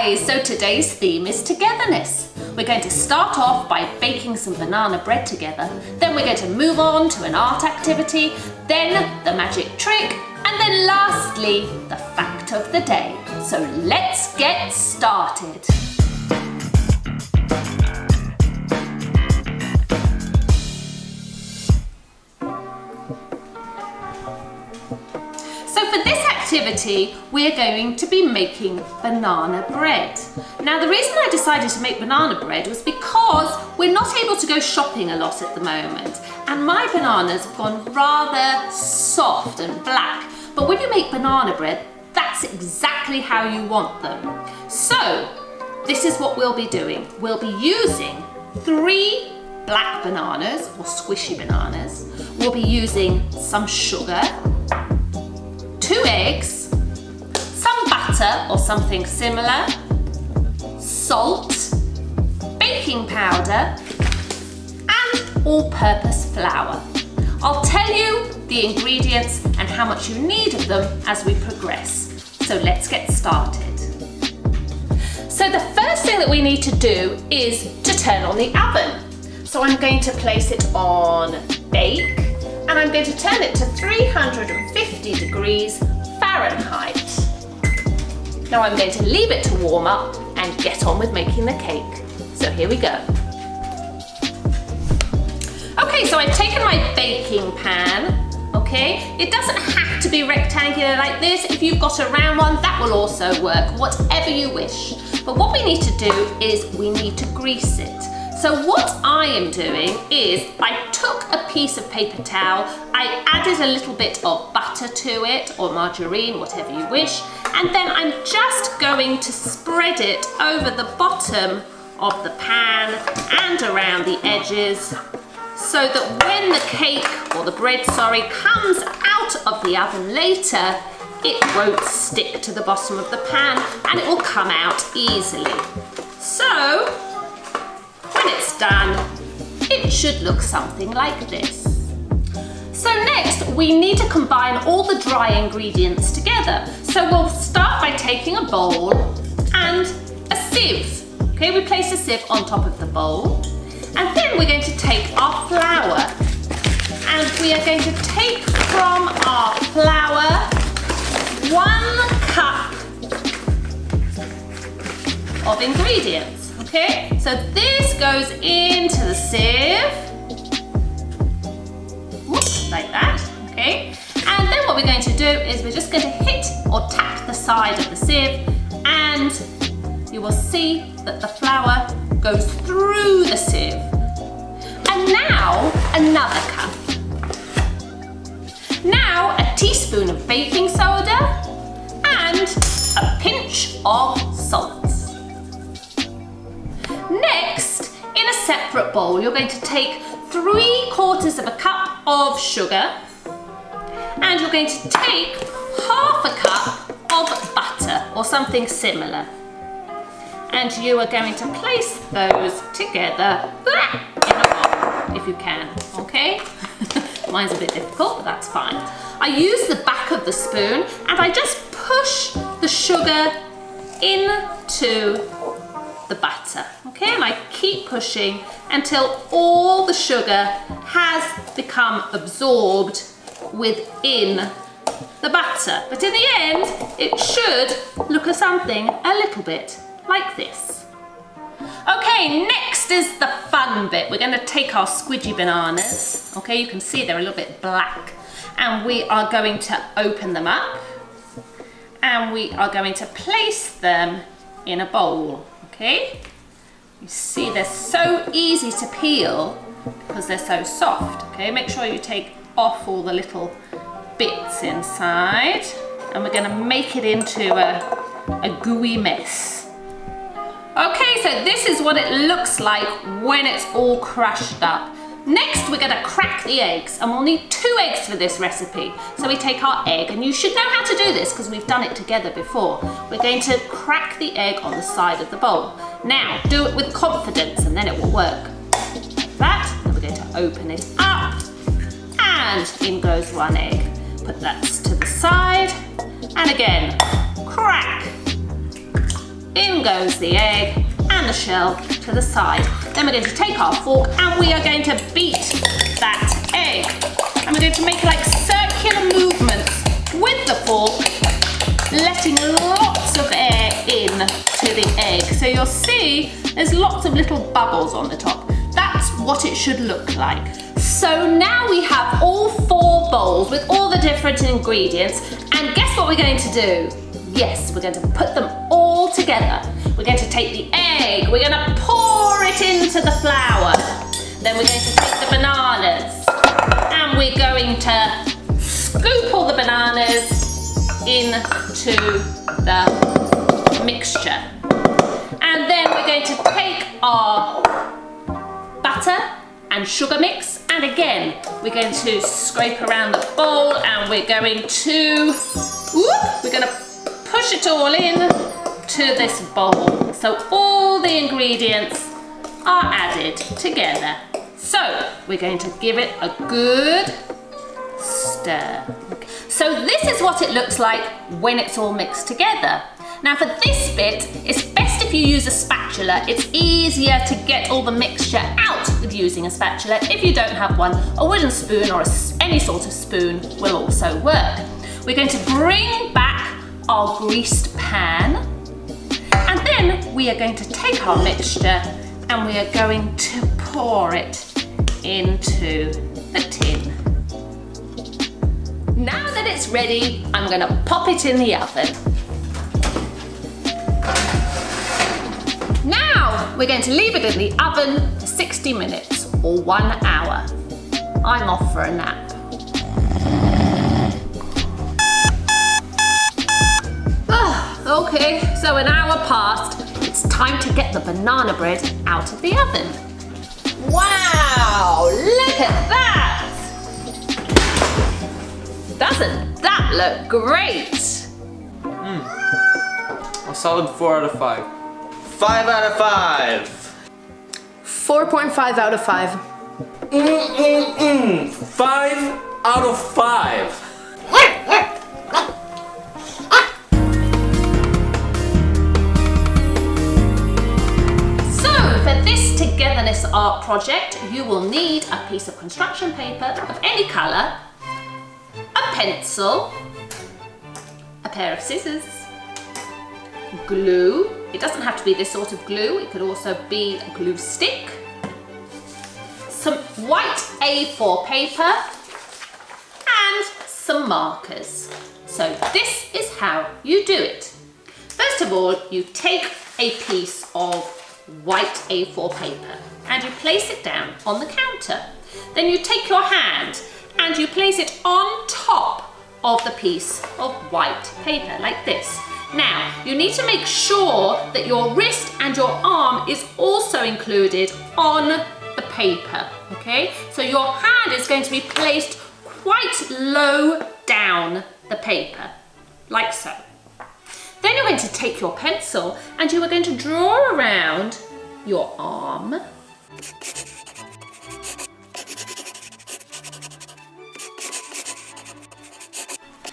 guys, so today's theme is togetherness. We're going to start off by baking some banana bread together, then we're going to move on to an art activity, then the magic trick, and then lastly, the fact of the day. So let's get started. So for this activity, we're going to be making banana bread. Now the reason I decided to make banana bread was because we're not able to go shopping a lot at the moment, and my bananas have gone rather soft and black. But when you make banana bread, that's exactly how you want them. So this is what we'll be doing. We'll be using 3 black bananas or squishy bananas. We'll be using some sugar, 2 eggs, some butter or something similar, salt, baking powder, and all-purpose flour. I'll tell you the ingredients and how much you need of them as we progress. So let's get started. So the first thing that we need to do is to turn on the oven. So I'm going to place it on bake, and I'm going to turn it to 350 degrees Fahrenheit. Now I'm going to leave it to warm up and get on with making the cake. So here we go. Okay, so I've taken my baking pan, okay? It doesn't have to be rectangular like this. If you've got a round one, that will also work, whatever you wish. But what we need to do is we need to grease it. So what I am doing is I took a piece of paper towel, I added a little bit of butter to it, or margarine, whatever you wish, and then I'm just going to spread it over the bottom of the pan and around the edges, so that when the cake, or the bread, sorry, comes out of the oven later, it won't stick to the bottom of the pan and it will come out easily. So, when it's done, it should look something like this. So next, we need to combine all the dry ingredients together. So we'll start by taking a bowl and a sieve. Okay, we place a sieve on top of the bowl. And then we're going to take our flour, and we are going to take from our flour 1 cup of ingredients, okay? So this goes into the sieve, like that, okay? And then what we're going to do is we're just going to hit or tap the side of the sieve, and you will see that the flour goes through the sieve. And now another cup. Now a teaspoon of baking soda and a pinch of salt. Next, in a separate bowl, you're going to take 3/4 cup of sugar, and you're going to take 1/2 cup of butter or something similar. And you are going to place those together in a bowl, if you can, okay? Mine's a bit difficult, but that's fine. I use the back of the spoon and I just push the sugar into the butter, okay? And I keep pushing until all the sugar has become absorbed within the butter. But in the end, it should look at something a little bit like this. Okay, next is the fun bit. We're going to take our squidgy bananas. Okay, you can see they're a little bit black. And we are going to open them up. And we are going to place them in a bowl. Okay? You see they're so easy to peel because they're so soft. Okay, make sure you take off all the little bits inside. And we're going to make it into a gooey mess. Okay, so this is what it looks like when it's all crushed up. Next, we're going to crack the eggs, and we'll need 2 eggs for this recipe. So we take our egg, and you should know how to do this because we've done it together before. We're going to crack the egg on the side of the bowl. Now, do it with confidence, and then it will work. Like that. Then we're going to open it up, and in goes 1 egg. Put that to the side, and again, crack. In goes the egg and the shell to the side. Then we're going to take our fork and we are going to beat that egg. And we're going to make like circular movements with the fork, letting lots of air in to the egg. So you'll see there's lots of little bubbles on the top. That's what it should look like. So now we have all 4 bowls with all the different ingredients, and guess what we're going to do? Yes, we're going to put them all together. We're going to take the egg, we're going to pour it into the flour. Then we're going to take the bananas and we're going to scoop all the bananas into the mixture. And then we're going to take our butter and sugar mix, and again we're going to scrape around the bowl and we're going to push it all in to this bowl. So all the ingredients are added together. So we're going to give it a good stir. Okay. So this is what it looks like when it's all mixed together. Now for this bit, it's best if you use a spatula. It's easier to get all the mixture out with using a spatula. If you don't have one, a wooden spoon or any sort of spoon will also work. We're going to bring back our greased pan, and then we are going to take our mixture and we are going to pour it into the tin. Now that it's ready, I'm going to pop it in the oven. Now we're going to leave it in the oven for 60 minutes or 1 hour. I'm off for a nap. Okay, so an hour passed. It's time to get the banana bread out of the oven. Wow, look at that! Doesn't that look great? A solid 4 out of 5. 5 out of 5. 4.5 out of 5. 5 out of 5. Togetherness Art project, you will need a piece of construction paper of any colour, a pencil, a pair of scissors, glue. It doesn't have to be this sort of glue, it could also be a glue stick, some white A4 paper, and some markers. So this is how you do it. First of all, you take a piece of white A4 paper and you place it down on the counter. Then you take your hand and you place it on top of the piece of white paper like this. Now you need to make sure that your wrist and your arm is also included on the paper, okay? So your hand is going to be placed quite low down the paper, like so. Then you're going to take your pencil and you are going to draw around your arm.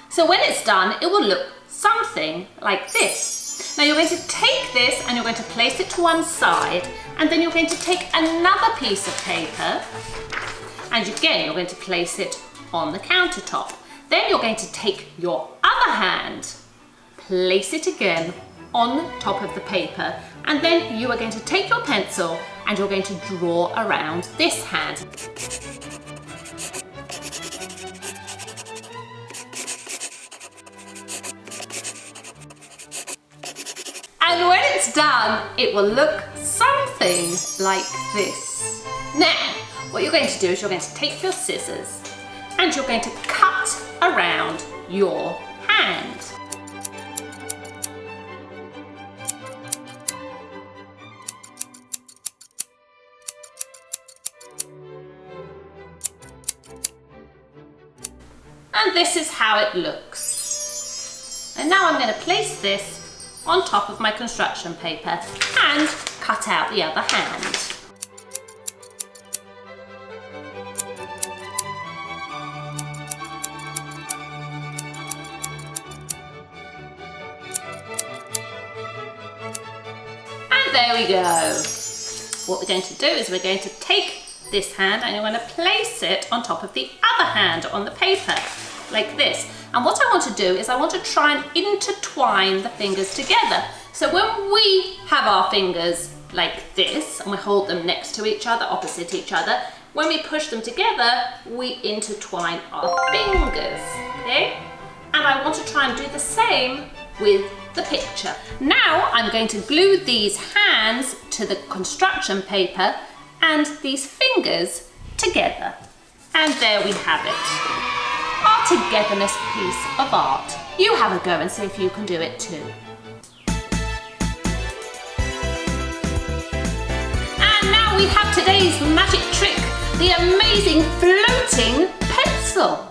So when it's done, it will look something like this. Now you're going to take this and you're going to place it to one side, and then you're going to take another piece of paper and again you're going to place it on the countertop. Then you're going to take your other hand, place it again on top of the paper, and then you are going to take your pencil and you're going to draw around this hand. And when it's done, it will look something like this. Now, what you're going to do is you're going to take your scissors and you're going to cut around your hand. And this is how it looks. And now I'm going to place this on top of my construction paper and cut out the other hand. there we go. What we're going to do is we're going to take this hand and you're going to place it on top of the other hand on the paper, like this. And what I want to do is I want to try and intertwine the fingers together. So when we have our fingers like this and we hold them next to each other, opposite each other, when we push them together, we intertwine our fingers, okay? And I want to try and do the same with the picture. Now I'm going to glue these hands to the construction paper and these fingers together. And there we have it. Our togetherness piece of art. You have a go and see if you can do it too. And now we have today's magic trick, the amazing floating pencil.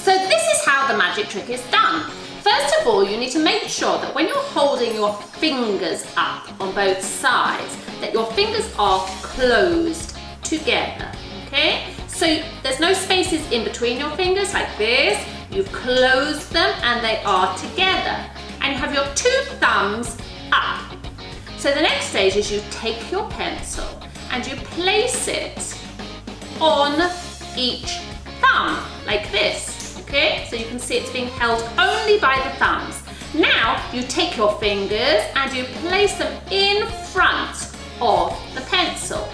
So this is how the magic trick is done. First of all, you need to make sure that when you're holding your fingers up on both sides, that your fingers are closed together, okay? So there's no spaces in between your fingers like this. You've closed them and they are together. And you have your two thumbs up. So the next stage is you take your pencil and you place it on each thumb like this. Okay, so you can see it's being held only by the thumbs. Now you take your fingers and you place them in front of the pencil,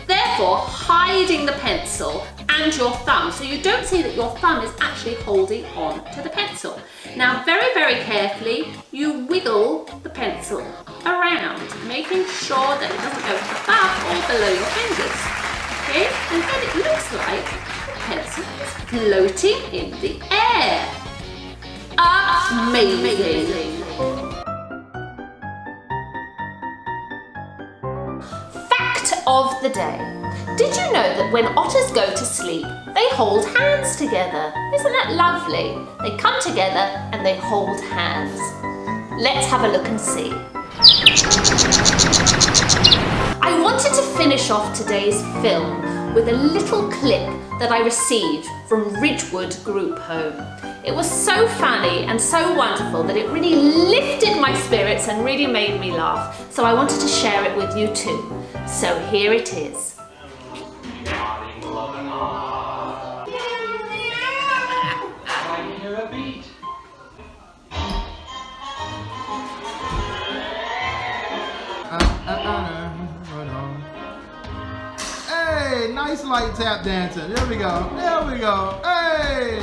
therefore hiding the pencil and your thumb, so you don't see that your thumb is actually holding on to the pencil. Now very, very carefully you wiggle the pencil around, making sure that it doesn't go above or below your fingers. Okay, and then it looks like pencil is floating in the air. Amazing! Fact of the day. Did you know that when otters go to sleep, they hold hands together? Isn't that lovely? They come together and they hold hands. Let's have a look and see. I wanted to finish off today's film with a little clip that I received from Ridgewood Group Home. It was so funny and so wonderful that it really lifted my spirits and really made me laugh. So I wanted to share it with you too. So here it is. Hey, nice light tap dancing. There we go. There we go. Hey!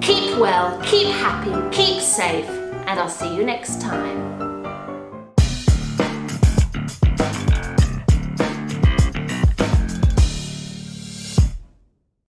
Keep well, keep happy, keep safe, and I'll see you next time.